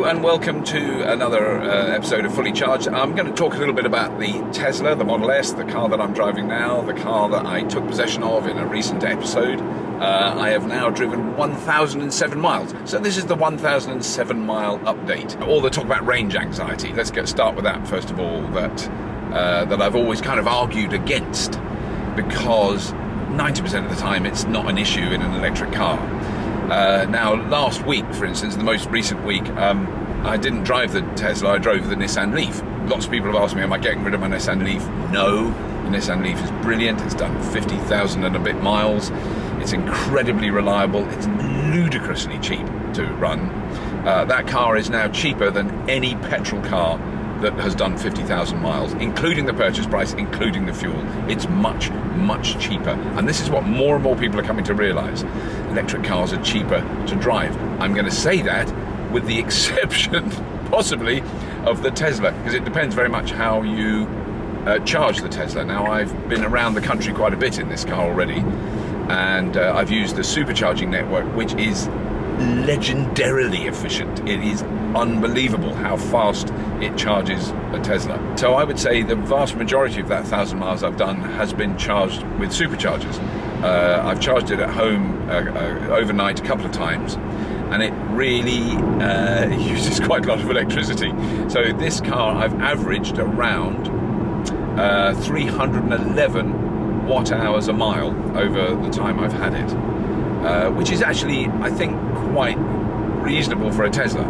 and welcome to another episode of Fully Charged. I'm going to talk a little bit about the Tesla, the Model S, the car that I'm driving now, the car that I took possession of in a recent episode. I have now driven 1,007 miles. So this is the 1,007 mile update. All the talk about range anxiety. Let's start with that first of all, that I've always kind of argued against, because 90% of the time it's not an issue in an electric car. Now, last week, for instance, the most recent week, I didn't drive the Tesla, I drove the Nissan Leaf. Lots of people have asked me, am I getting rid of my Nissan Leaf? No, the Nissan Leaf is brilliant. It's done 50,000 and a bit miles. It's incredibly reliable. It's ludicrously cheap to run. That car is now cheaper than any petrol car that has done 50,000 miles, including the purchase price, including the fuel. It's much, much cheaper. And this is what more and more people are coming to realise. Electric cars are cheaper to drive. I'm going to say that with the exception, possibly, of the Tesla, because it depends very much how you charge the Tesla. Now, I've been around the country quite a bit in this car already, and I've used the supercharging network, which is legendarily efficient. It is unbelievable how fast it charges a Tesla. So I would say the vast majority of that 1,000 miles I've done has been charged with superchargers. I've charged it at home overnight a couple of times, and it really uses quite a lot of electricity. So this car, I've averaged around 311 watt hours a mile over the time I've had it, which is actually, I think, quite reasonable for a Tesla.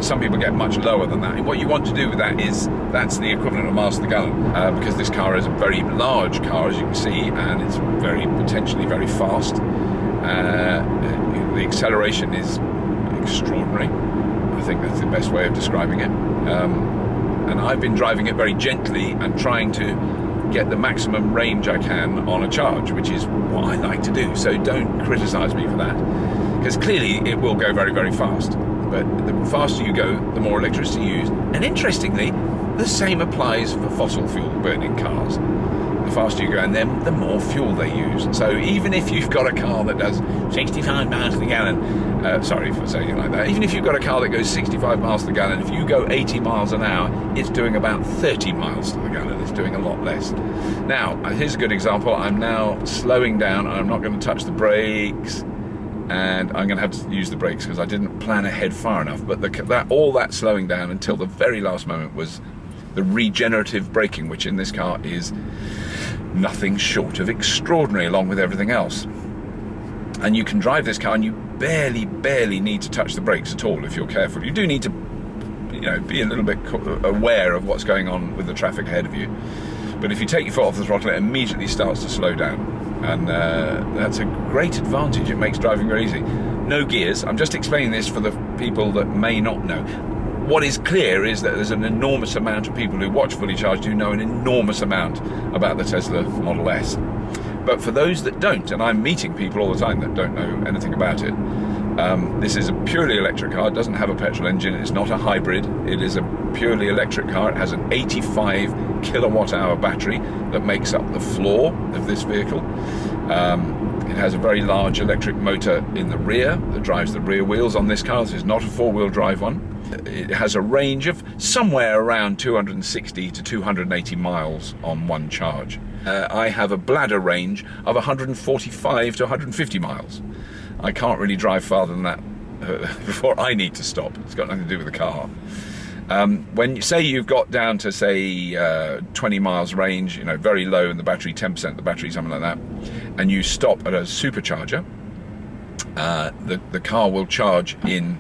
Some people get much lower than that. And what you want to do with that is, that's the equivalent of miles to the gallon, because this car is a very large car, as you can see, and it's potentially very fast. The acceleration is extraordinary. I think that's the best way of describing it. And I've been driving it very gently and trying to get the maximum range I can on a charge, which is what I like to do. So don't criticise me for that, because clearly it will go very, very fast. But the faster you go, the more electricity you use. And interestingly, the same applies for fossil fuel burning cars. The faster you go, and then the more fuel they use. So even if you've got a car that does 65 miles to the gallon, sorry for saying it like that, even if you've got a car that goes 65 miles to the gallon, if you go 80 miles an hour, it's doing about 30 miles to the gallon. It's doing a lot less. Now, here's a good example. I'm now slowing down. I'm not going to touch the brakes, and I'm going to have to use the brakes because I didn't plan ahead far enough. But all that slowing down until the very last moment was the regenerative braking, which in this car is nothing short of extraordinary, along with everything else. And you can drive this car and you barely need to touch the brakes at all if you're careful. You do need to, be a little bit aware of what's going on with the traffic ahead of you. But if you take your foot off the throttle, it immediately starts to slow down. And that's a great advantage. It makes driving very easy. No gears. I'm just explaining this for the people that may not know. What is clear is that there's an enormous amount of people who watch Fully Charged who know an enormous amount about the Tesla Model S. But for those that don't, and I'm meeting people all the time that don't know anything about it, this is a purely electric car. It doesn't have a petrol engine. It's not a hybrid. It is a purely electric car. It has an 85 kilowatt hour battery that makes up the floor of this vehicle. It has a very large electric motor in the rear that drives the rear wheels on this car. This is not a four-wheel drive one. It has a range of somewhere around 260 to 280 miles on one charge. I have a bladder range of 145 to 150 miles. I can't really drive farther than that before I need to stop. It's got nothing to do with the car. When you say you've got down to, say, 20 miles range, very low in the battery, 10% of the battery, something like that, and you stop at a supercharger, the car will charge in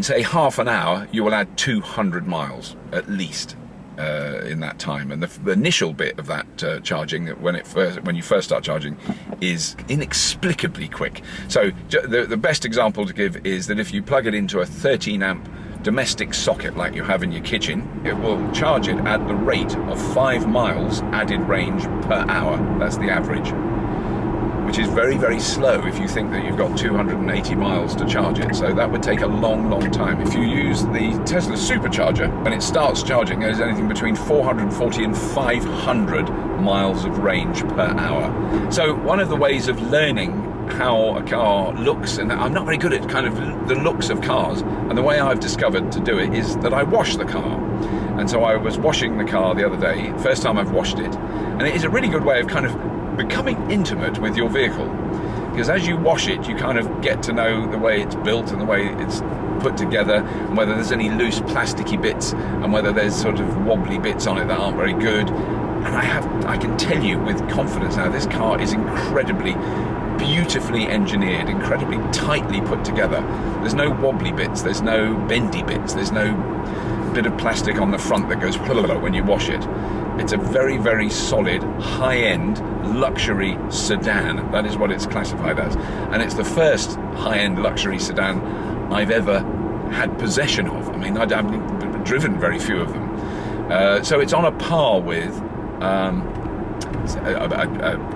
say half an hour. You will add 200 miles at least in that time. And the initial bit of that charging, when you first start charging, is inexplicably quick. So the best example to give is that if you plug it into a 13 amp domestic socket like you have in your kitchen, it will charge it at the rate of 5 miles added range per hour. That's the average, which is very, very slow if you think that you've got 280 miles to charge it. So that would take a long, long time. If you use the Tesla supercharger, when it starts charging, there's anything between 440 and 500 miles of range per hour. So one of the ways of learning how a car looks, and I'm not very good at kind of the looks of cars, and the way I've discovered to do it is that I wash the car. And so I was washing the car the other day, first time I've washed it, and it is a really good way of kind of becoming intimate with your vehicle, because as you wash it you kind of get to know the way it's built and the way it's put together, and whether there's any loose plasticky bits and whether there's sort of wobbly bits on it that aren't very good. And I can tell you with confidence now, this car is incredibly beautifully engineered, incredibly tightly put together. There's no wobbly bits, there's no bendy bits, there's no bit of plastic on the front that goes when you wash it. It's a very, very solid, high-end, luxury sedan. That is what it's classified as. And it's the first high-end luxury sedan I've ever had possession of. I mean, I've driven very few of them. So it's on a par with a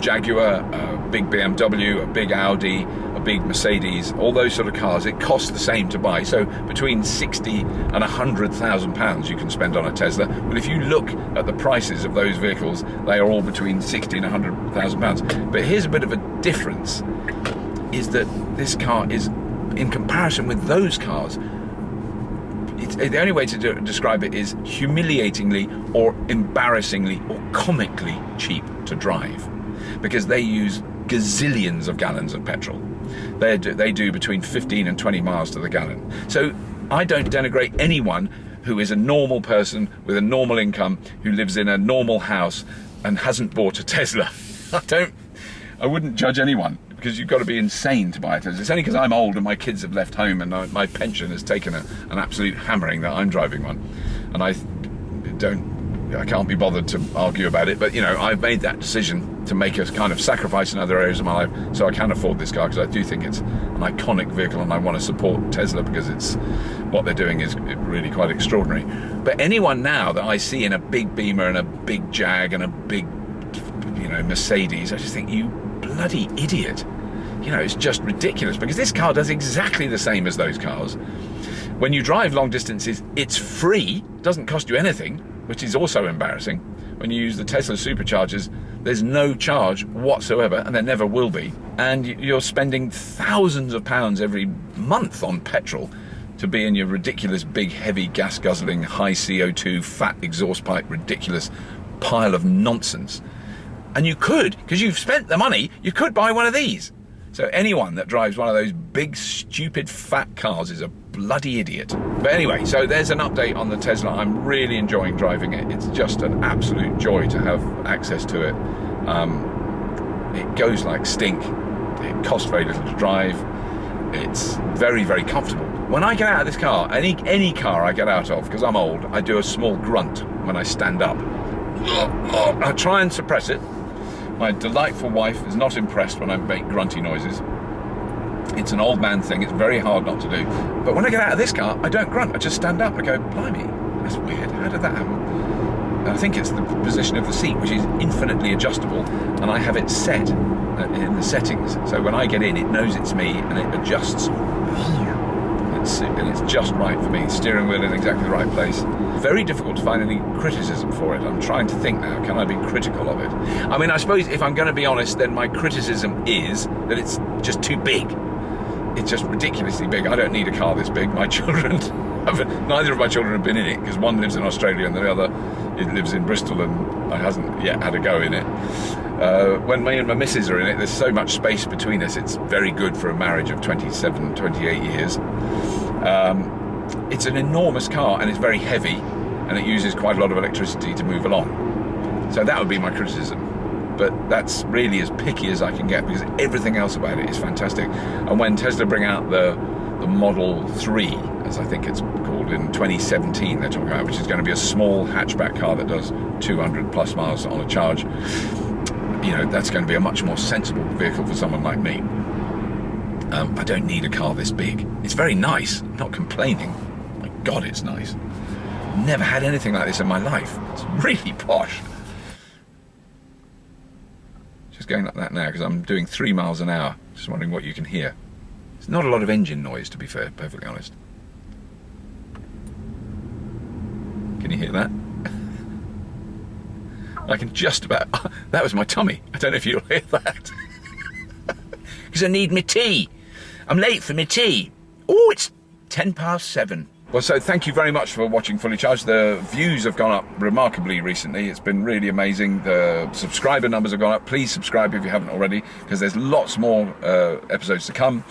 Jaguar, a big BMW, a big Audi, a big Mercedes, all those sort of cars. It costs the same to buy. So between 60 and 100,000 pounds you can spend on a Tesla. Well, if you look at the prices of those vehicles, they are all between 60 and 100,000 pounds. But here's a bit of a difference, is that this car is, in comparison with those cars, the only way to describe it is humiliatingly or embarrassingly or comically cheap to drive, because they use gazillions of gallons of petrol. They do between 15 and 20 miles to the gallon. So I don't denigrate anyone who is a normal person with a normal income, who lives in a normal house and hasn't bought a Tesla. I wouldn't judge anyone, because you've got to be insane to buy a Tesla. It's only because I'm old and my kids have left home and my pension has taken an absolute hammering that I'm driving one. And I can't be bothered to argue about it, but you know, I've made that decision to make a kind of sacrifice in other areas of my life, so I can afford this car, because I do think it's an iconic vehicle and I want to support Tesla because it's, what they're doing is really quite extraordinary. But anyone now that I see in a big Beamer and a big Jag and a big, you know, Mercedes, I just think, you bloody idiot. You know, it's just ridiculous, because this car does exactly the same as those cars. When you drive long distances, it's free, doesn't cost you anything, which is also embarrassing. When you use the Tesla superchargers, there's no charge whatsoever, and there never will be. And you're spending thousands of pounds every month on petrol to be in your ridiculous big heavy gas guzzling, high CO2, fat exhaust pipe, ridiculous pile of nonsense. And you could, because you've spent the money, you could buy one of these. So anyone that drives one of those big, stupid, fat cars is a bloody idiot. But anyway, so there's an update on the Tesla. I'm really enjoying driving it. It's just an absolute joy to have access to it. It goes like stink. It costs very little to drive. It's very, very comfortable. When I get out of this car, any car I get out of, because I'm old, I do a small grunt when I stand up. I try and suppress it. My delightful wife is not impressed when I make grunty noises. It's an old man thing, it's very hard not to do. But when I get out of this car, I don't grunt, I just stand up. I go, blimey, that's weird, how did that happen? And I think it's the position of the seat, which is infinitely adjustable, and I have it set in the settings. So when I get in, it knows it's me, and it adjusts. And it's just right for me. Steering wheel in exactly the right place. Very difficult to find any criticism for it. I'm trying to think now, can I be critical of it? I mean, I suppose if I'm going to be honest, then my criticism is that it's just too big. It's just ridiculously big. I don't need a car this big. My children, neither of my children have been in it, because one lives in Australia and the other lives in Bristol, and I hasn't yet had a go in it. When me and my missus are in it, there's so much space between us. It's very good for a marriage of 27, 28 years. It's an enormous car, and it's very heavy, and it uses quite a lot of electricity to move along. So that would be my criticism. But that's really as picky as I can get, because everything else about it is fantastic. And when Tesla bring out the Model 3, as I think it's called, in 2017, they're talking about, which is going to be a small hatchback car that does 200 plus miles on a charge, you know, that's going to be a much more sensible vehicle for someone like me. I don't need a car this big. It's very nice, I'm not complaining. My God, it's nice. Never had anything like this in my life. It's really posh. Just going like that now, because I'm doing 3 miles an hour. Just wondering what you can hear. There's not a lot of engine noise, to be fair, perfectly honest. Can you hear that? I can just about... that was my tummy. I don't know if you'll hear that. because I need my tea. I'm late for my tea. Oh, it's 7:10. Well, so thank you very much for watching Fully Charged. The views have gone up remarkably recently. It's been really amazing. The subscriber numbers have gone up. Please subscribe if you haven't already, because there's lots more episodes to come.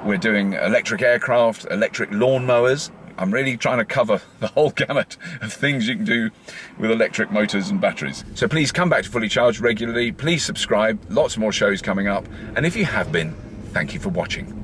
We're doing electric aircraft, electric lawnmowers. I'm really trying to cover the whole gamut of things you can do with electric motors and batteries. So please come back to Fully Charged regularly. Please subscribe. Lots more shows coming up. And if you have been, thank you for watching.